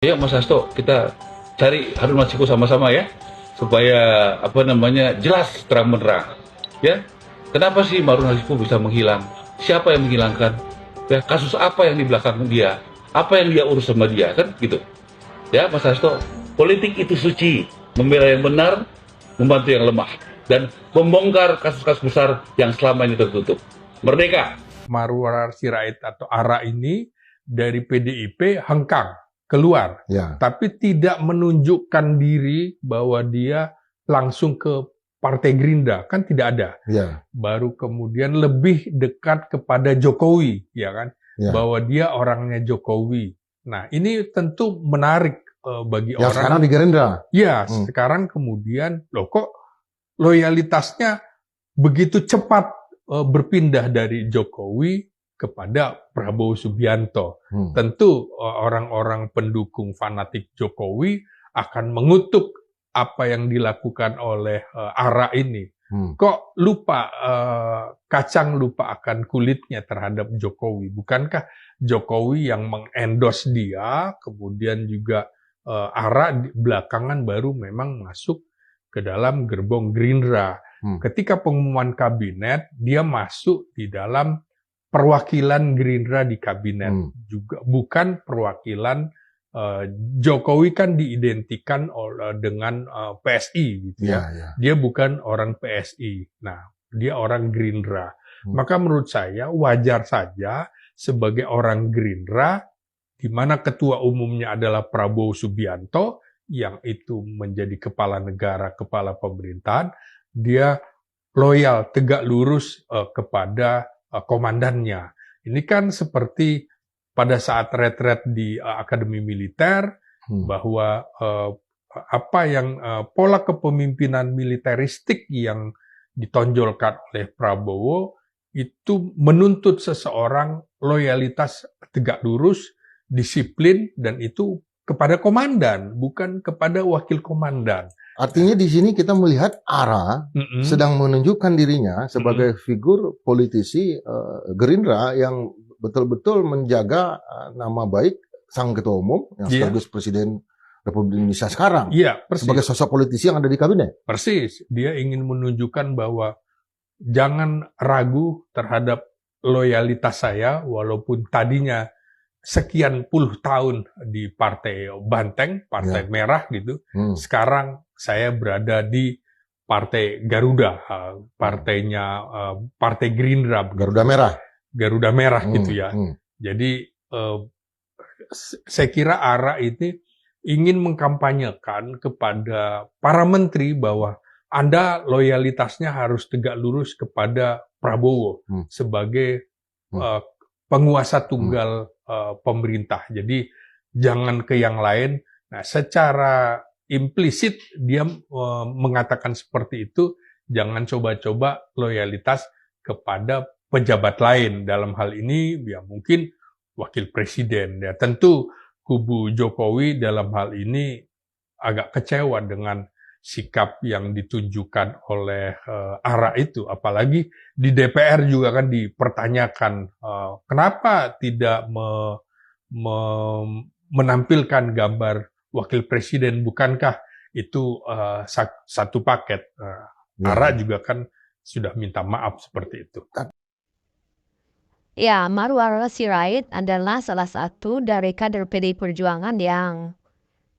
Ya Mas Hasto, kita cari Harun Masiku sama-sama ya, supaya jelas terang benderang. Ya, kenapa sih Harun Masiku bisa menghilang? Siapa yang menghilangkan? Ya, kasus apa yang di belakang dia? Apa yang dia urus sama dia kan gitu? Ya Mas Hasto, politik itu suci, membela yang benar, membantu yang lemah, dan membongkar kasus-kasus besar yang selama ini tertutup. Merdeka! Marwar Sirait atau ARA ini dari PDIP hengkang keluar, Ya, tapi tidak menunjukkan diri bahwa dia langsung ke Partai Gerindra, kan tidak ada. ya, Baru kemudian lebih dekat kepada Jokowi, ya kan, ya. bahwa dia orangnya Jokowi. Nah, ini tentu menarik bagi Yang sekarang orang. di Gerindra. Ya, Hmm. sekarang kemudian loh kok loyalitasnya begitu cepat berpindah dari Jokowi kepada Prabowo Subianto. Tentu orang-orang pendukung fanatik Jokowi akan mengutuk apa yang dilakukan oleh ARA ini. Kok lupa kacang lupa akan kulitnya terhadap Jokowi? Bukankah Jokowi yang mengendorse dia, kemudian juga ARA belakangan baru memang masuk ke dalam gerbong Gerindra. Ketika pengumuman kabinet, dia masuk di dalam perwakilan Gerindra di kabinet, juga bukan perwakilan Jokowi kan diidentikan dengan PSI gitu ya. Ya. Dia bukan orang PSI. Nah, dia orang Gerindra. Maka menurut saya wajar saja sebagai orang Gerindra di mana ketua umumnya adalah Prabowo Subianto yang itu menjadi kepala negara, kepala pemerintahan, dia loyal, tegak lurus kepada komandannya. Ini kan seperti pada saat retret di Akademi Militer, bahwa apa yang pola kepemimpinan militeristik yang ditonjolkan oleh Prabowo itu menuntut seseorang loyalitas tegak lurus, disiplin, dan itu kepada komandan, bukan kepada wakil komandan. Artinya di sini kita melihat ARA sedang menunjukkan dirinya sebagai figur politisi Gerindra yang betul-betul menjaga nama baik sang ketua umum yang sekaligus Presiden Republik Indonesia sekarang. Iya, persis. Sebagai sosok politisi yang ada di kabinet. Persis. Dia ingin menunjukkan bahwa jangan ragu terhadap loyalitas saya, walaupun tadinya sekian puluh tahun di Partai Banteng, Partai Merah gitu. Sekarang saya berada di Partai Garuda, partainya Partai Gerindra. Garuda Merah. Garuda Merah gitu ya. Jadi saya kira ARA ini ingin mengkampanyekan kepada para menteri bahwa Anda loyalitasnya harus tegak lurus kepada Prabowo sebagai penguasa tunggal pemerintah. Jadi jangan ke yang lain. Nah, secara implisit dia mengatakan seperti itu, jangan coba-coba loyalitas kepada pejabat lain. Dalam hal ini ya mungkin wakil presiden. Ya tentu kubu Jokowi dalam hal ini agak kecewa dengan sikap yang ditunjukkan oleh ARA itu. Apalagi di DPR juga kan dipertanyakan kenapa tidak menampilkan gambar wakil presiden, bukankah itu satu paket. ARA juga kan sudah minta maaf seperti itu. Ya, Marwar Sirait adalah salah satu dari kader PDI Perjuangan yang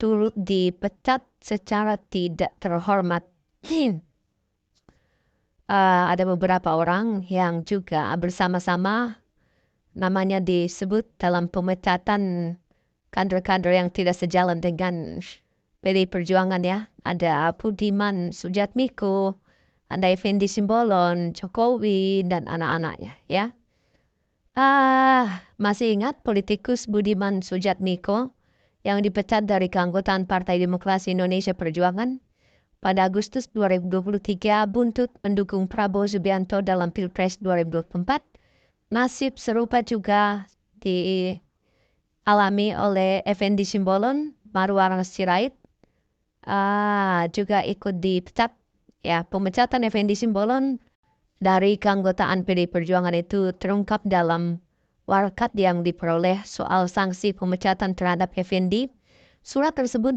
turut dipecat secara tidak terhormat. Ada beberapa orang yang juga bersama-sama namanya disebut dalam pemecatan kader-kader yang tidak sejalan dengan PDI Perjuangan ya. Ada Budiman Sujatmiko, ada Effendi Simbolon, Jokowi, dan anak-anaknya ya. Masih ingat politikus Budiman Sujatmiko yang dipecat dari keanggotaan Partai Demokrasi Indonesia Perjuangan pada Agustus 2023 buntut mendukung Prabowo Subianto dalam Pilpres 2024. Nasib serupa juga dialami oleh Effendi Simbolon, Marwar Sirait juga ikut dipecat. Ya, pemecatan Effendi Simbolon dari keanggotaan PDI Perjuangan itu terungkap dalam warakat yang diperoleh soal sanksi pemecatan terhadap Effendi Surat tersebut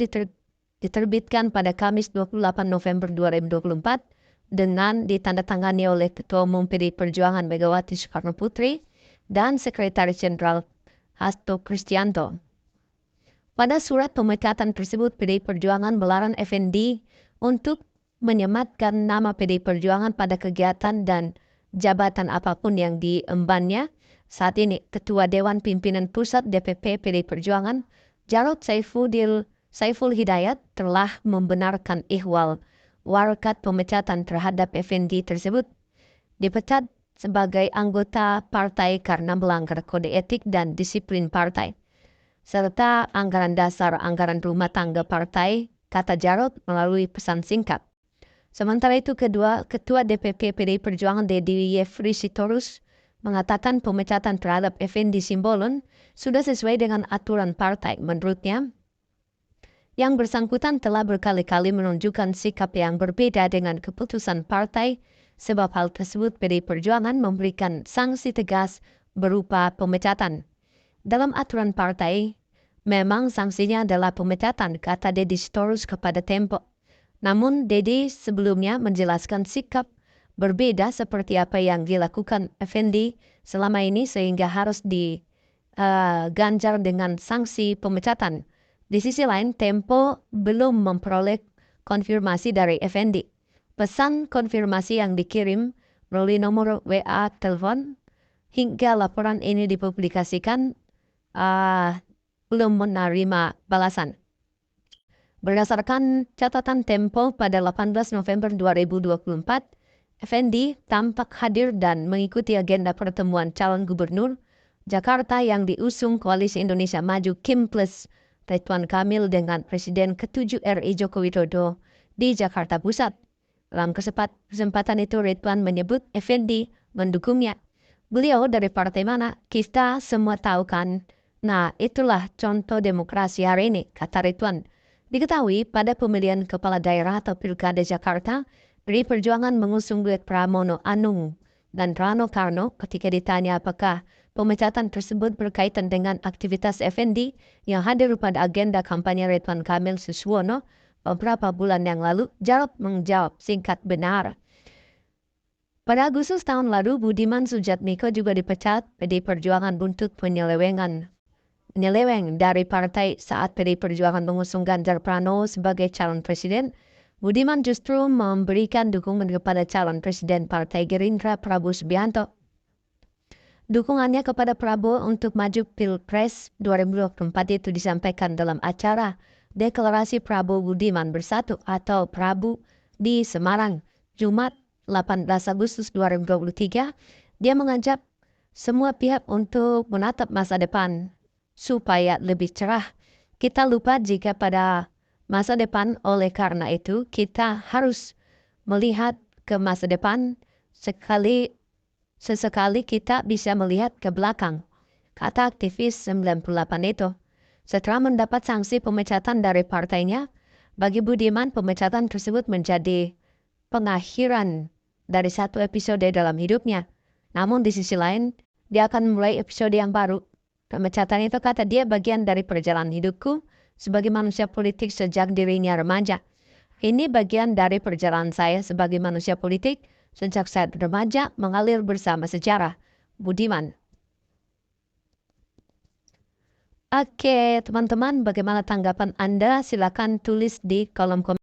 diterbitkan pada Kamis 28 November 2024 dengan ditandatangani oleh Ketua Umum PDI Perjuangan Megawati Soekarnoputri dan Sekretaris Jenderal Hasto Kristianto. Pada surat pemecatan tersebut, PDI Perjuangan melarang Effendi untuk menyematkan nama PDI Perjuangan pada kegiatan dan jabatan apapun yang diembannya. Saat ini, Ketua Dewan Pimpinan Pusat DPP PDI Perjuangan, Jarod Saiful Hidayat, telah membenarkan ihwal warakat pemecatan terhadap Effendi tersebut. Dipecat sebagai anggota partai karena melanggar kode etik dan disiplin partai, serta anggaran dasar anggaran rumah tangga partai, kata Jarod melalui pesan singkat. Sementara itu, Ketua DPP PDI Perjuangan Deddy Yefri Sitorus mengatakan pemecatan terhadap Effendi Simbolon sudah sesuai dengan aturan partai. Menurutnya, yang bersangkutan telah berkali-kali menunjukkan sikap yang berbeda dengan keputusan partai, sebab hal tersebut PDI Perjuangan memberikan sanksi tegas berupa pemecatan. Dalam aturan partai, memang sanksinya adalah pemecatan, kata Deddy Sitorus kepada Tempo. Namun, Deddy sebelumnya menjelaskan sikap berbeda seperti apa yang dilakukan Effendi selama ini sehingga harus diganjar dengan sanksi pemecatan. Di sisi lain, Tempo belum memperoleh konfirmasi dari Effendi. Pesan konfirmasi yang dikirim melalui nomor WA telepon hingga laporan ini dipublikasikan belum menerima balasan. Berdasarkan catatan Tempo pada 18 November 2024, Effendi tampak hadir dan mengikuti agenda pertemuan calon gubernur Jakarta yang diusung Koalisi Indonesia Maju Kim plus Ridwan Kamil dengan Presiden ke-7 RI Joko Widodo di Jakarta Pusat. Dalam kesempatan itu, Ridwan menyebut Effendi mendukungnya. Beliau dari partai mana? Kita semua tahu kan? Nah, itulah contoh demokrasi hari ini, kata Ridwan. Diketahui pada pemilihan kepala daerah atau Pilkada Jakarta, PDI Perjuangan mengusung duet Pramono Anung dan Rano Karno. Ketika ditanya apakah pemecatan tersebut berkaitan dengan aktivitas Effendi yang hadir pada agenda kampanye Ridwan Kamil Suswono beberapa bulan yang lalu, Jarod menjawab singkat benar. Pada Agustus tahun lalu, Budiman Sujatmiko juga dipecat PDI Perjuangan buntut penyeleweng dari partai saat PDI Perjuangan mengusung Ganjar Pranowo sebagai calon presiden. Budiman justru memberikan dukungan kepada calon presiden Partai Gerindra Prabowo Subianto. Dukungannya kepada Prabowo untuk maju Pilpres 2024 itu disampaikan dalam acara Deklarasi Prabowo Budiman Bersatu atau Prabu di Semarang, Jumat 18 Agustus 2023. Dia mengajak semua pihak untuk menatap masa depan supaya lebih cerah. Kita lupa jika pada masa depan, oleh karena itu kita harus melihat ke masa depan. Sesekali kita bisa melihat ke belakang, kata aktivis 98 itu. Setelah mendapat sanksi pemecatan dari partainya, bagi Budiman pemecatan tersebut menjadi pengakhiran dari satu episode dalam hidupnya. Namun di sisi lain, dia akan memulai episode yang baru. Pemecatan itu, kata dia, bagian dari perjalanan hidupku sebagai manusia politik sejak dirinya remaja. Ini bagian dari perjalanan saya sebagai manusia politik sejak saya remaja mengalir bersama sejarah. Budiman. Oke, teman-teman, bagaimana tanggapan Anda? Silakan tulis di kolom komentar.